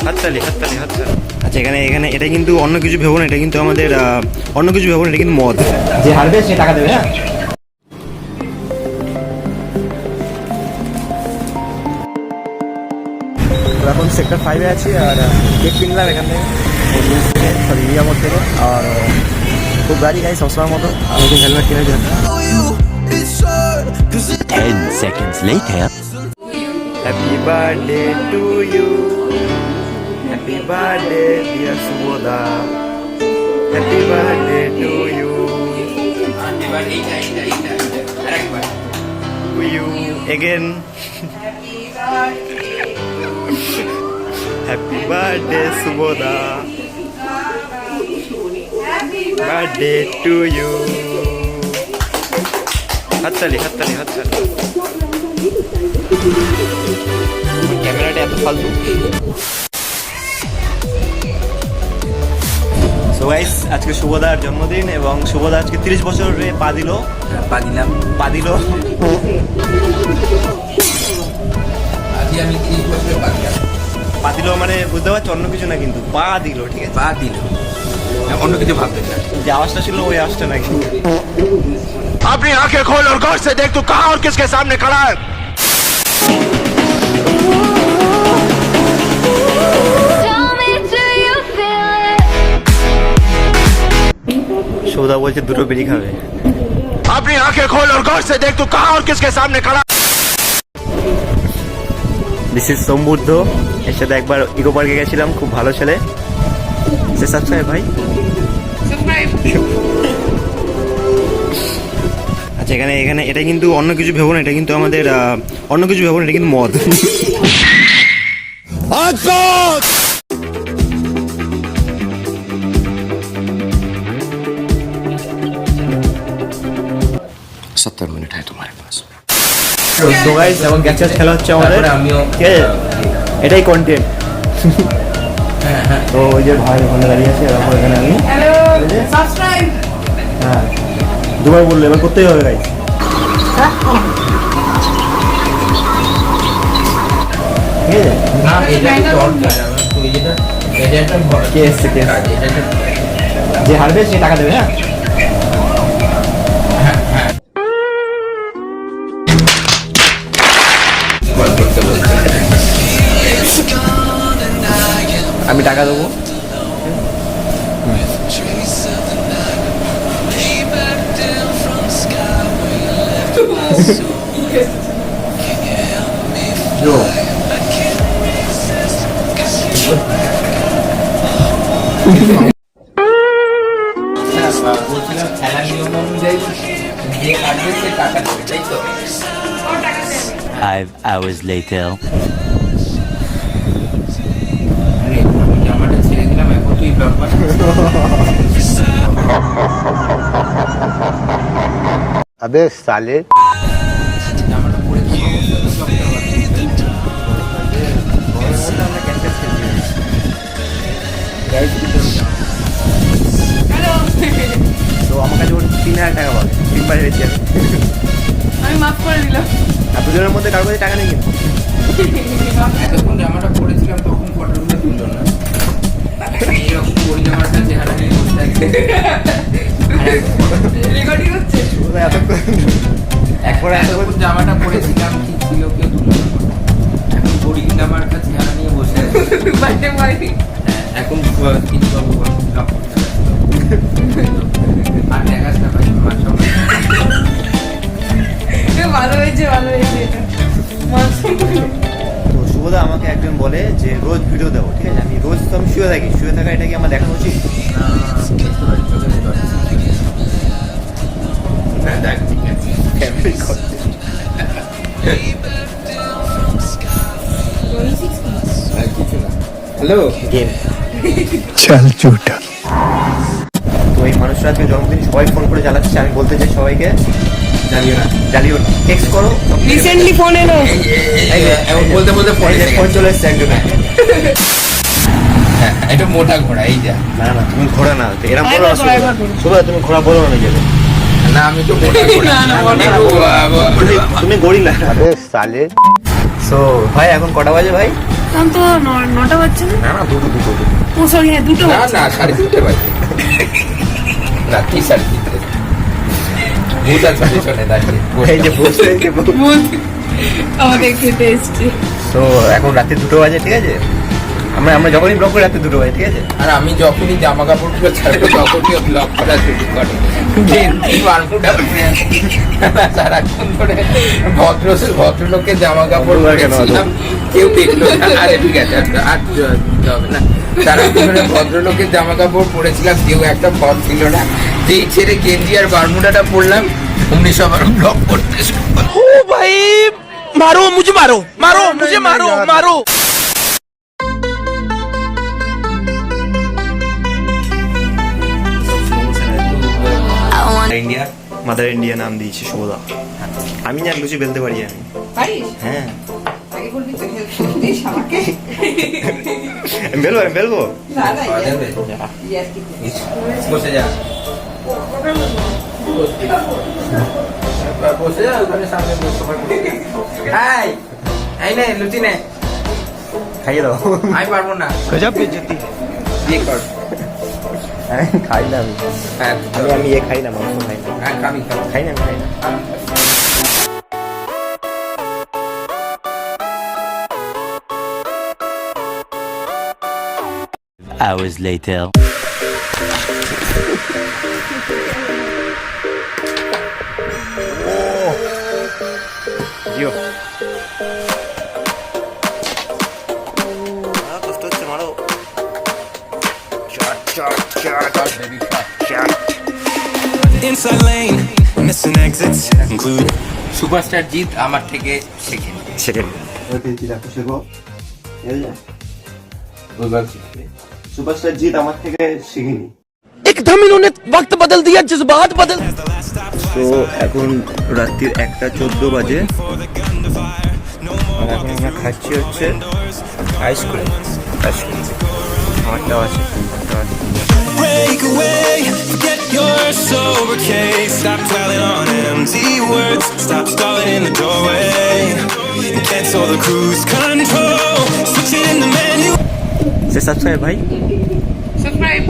হাততালি হাততালি হাততালি। আচ্ছা এখানে এখানে এটা কিন্তু অন্য কিছু ভেবো না, এটা কিন্তু আমাদের অন্য কিছু ভেবো না, এটা কিন্তু মদ। যে হারবে সে টাকা দেবে। হ্যাঁ এখন সেক্টর 5-এ আছি আর কেক কিনলাম এখান থেকে সরি ইয়া মোড় থেকে। আর খুব গাড়ি গাই সবসময় মতো আমি হেলমেট কিনে দিলাম। 10 seconds later. Happy birthday to you. Happy birthday dear Subodha. Happy birthday to you. To you again. Happy birthday Subodha. Birthday to you. হাততালি হাততালি হাততালি। ক্যামেরাটা এত ফালতু। সো গাইস আজকে শুভদার জন্মদিন এবং শুভদা আজকে 30 বছরে পা দিল। পা দিল আমি 30 বছরে পা দিল মানে বুঝতে পারছো, অন্য কিছু না কিন্তু পা দিল। ঠিক আছে পা দিল, অন্য কিছু ভাবতে চাই। যে আওয়াজটা ছিল ওই আওয়াজটা নাকি। अपनी आंखें खोल और गौर से देख तू कहां और किसके सामने खड़ा है। সৌদা বলছে দুটো বেরি খাবে। अपनी आंखें खोल और गौर से देख तू कहां और किसके सामने खड़ा। দিস ইজ সমুদ্ধ, এর সাথে একবার ইকো পার্কে গেছিলাম, খুব ভালো ছেলে। সে সাবস্ক্রাইব ভাই। আচ্ছা এখানে এখানে এটা কিন্তু অন্য কিছু ভেবো না, এটা কিন্তু আমাদের অন্য কিছু ভেবো না, এটা কিন্তু মদ। सत्तर मिनट है तुम्हारे पास। তো গাইস এবং গ্যাচার খেলা হচ্ছে আমাদের। আমিও ঠিক আছে এটাই কন্টেন্ট। তো ওই যে ভাই ওখানে দাঁড়িয়ে আছে, এরকম এখানে আমি সাবস্ক্রাইব। হ্যাঁ দুবার বললে এবার করতেই হবে গাইস। ঠিক আছে না এটা দরকার আমার তো এটা একটা কে এসছে কে এসছে? এটা একটা যে হারবে সে টাকা দেবে। হ্যাঁ কল করতে বলতে। আমি টাকা দেবো। বলছিলাম খেলা নিয়ম অনুযায়ী যে কাটবে সে টাকা দেবে, তাই তো? 5 hours later. আরে আমি জামাটা ছেড়ে দিলাম, এখন তুই ব্লগ বানা। अबे साले জামাটা পরে থাকা অবস্থায় তো ব্লগ তো আমার কাছে ওর 3000 টাকা পাবে, 3বার হেরেছি আমি। আমি মাফ করে দিলাম। আর দুজনের মধ্যে কারো কাছে টাকা নেই কিন্তু। এতক্ষণ জামাটা পরেছিলাম তখন ফটোগুলো তুললো না। এরকম পরি জামাটা চেহারা নিয়ে বসে থাকছে। রেকর্ডিং হচ্ছে। একবার এতক্ষণ জামাটা পরেছিলাম ঠিক ছিল, কেউ তুললো না। এখন পরি জামার কাছে চেহারা নিয়ে বসে আছে। Birthday party. এখন কিছু বাবু ব্লগ করতে আর দেখাস না ভাই আমার সঙ্গে। ভালো হয়েছে ভালো হয়েছে এটা। তো শুভদা আমাকে একজন বলে যে রোজ ভিডিও দেবো। ঠিক আছে আমি রোজ তো আমি শুয়ে থাকি, শুয়ে থাকা এটা কি আমার দেখা উচিত? হ্যাঁ দেখ ঠিক আছে। হ্যালো গেম चल झूठा। তো এই মানুষরা আজকে জন্মদিন সবাই ফোন করে জ্বালাচ্ছে। আমি বলতে চাই সবাইকে জানিও না। জ্বালিও না, টেক্সট করো। রিসেন্টলি ফোন এলো। এখন বলতে বলতে পরে ফোন চলে এসছে একজনের। হ্যাঁ এটা মোটা ঘোড়া এই যা। না না তুমি ঘোড়া না, এরকম বলো আরেকবার না করো, আরেকবার করো। শুভদা, তুমি ঘোড়া বলো না নিজেকে। না আমি তো মোটা ঘোড়া। না, না, তুমি গরিলা। अबे साले সো ভাই এখন কটা বাজে ভাই? তখন তো 9টা বাজছে না? না দুটো ও সরি, হ্যাঁ 2টো না বাজছে। না 3:30 বাজে না কি 3:30 ভূত আছে পিছনে দাঁড়িয়ে এই যে বসে এই যে বলতে আমাকে খেতে এসছে। তো এখন রাতে 2টো বাজে, ঠিক আছে? আমরা যখনই ব্লগ করি রাতে 2টো বাজে, ঠিক আছে? আর আমি যখনই জামা কাপড়গুলো ছাড়বো তখনই ব্লগ করা শুরু করে গেঞ্জি বারমুডা পরে আসি। সারাক্ষণ ধরে ভদ্রলোকের জামা কাপড় পরেছিলাম, কেউ দেখলো না। আরে ঠিক আছে, আর দিতে হবে না। সারাক্ষণ ধরে ভদ্রলোকের জামা কাপড় পরেছিলাম, কেউ একটা ভর ছিল না। যেই ছেড়ে গেঞ্জি আর বারমুডাটা পরলাম, অমনি সবার ব্লগ করতে শুরু করে। ओ भाई मारो मुझे मारो मारो मुझे मारो मारो ইন্ডিয়া মাদার ইন্ডিয়া নাম দিয়েছি শুভদা। আমি না লুচি বেলতে পারি আমি। পারিস? হ্যাঁ আগে বলবি তো হেল্প দিস আমাকে। আমি বেলবো না না, পাওয়া যাবে? ইয়ার কি? বসে যা বসে যা, ওখানে সামনে বসে হাই এই নে লুচি নে। খাইয়ে দাও। আমি পারবো না, গজব বেজতি। দিয়ে কর। খাই না আমি। হ্যাঁ আমি এ খাই না, মাংস খাই না। হ্যাঁ খাবি খাবি। খাই না, খাই না। Hours later. জিও কষ্ট হচ্ছে, মারো। Inside lane, missing exits include superstar Jeet আমার থেকে শেখেন। সেকেন্ড সুপারস্টার জিৎ আমার থেকে শিখিনি। एकदम इन्होंने वक्त बदल दिया जज्बात बदल তো এখন রাত্রির 1:14 বাজে, আর এখন আমরা খাচ্ছি হচ্ছে আইসক্রিম। আমারটাও আছে, আমারটাও আছে। break away, forget your sober case. Stop dwelling on empty words. Stop stalling in the doorway and cancel the cruise control. Switching in the menu. Say subscribe ভাই। সাবস্ক্রাইব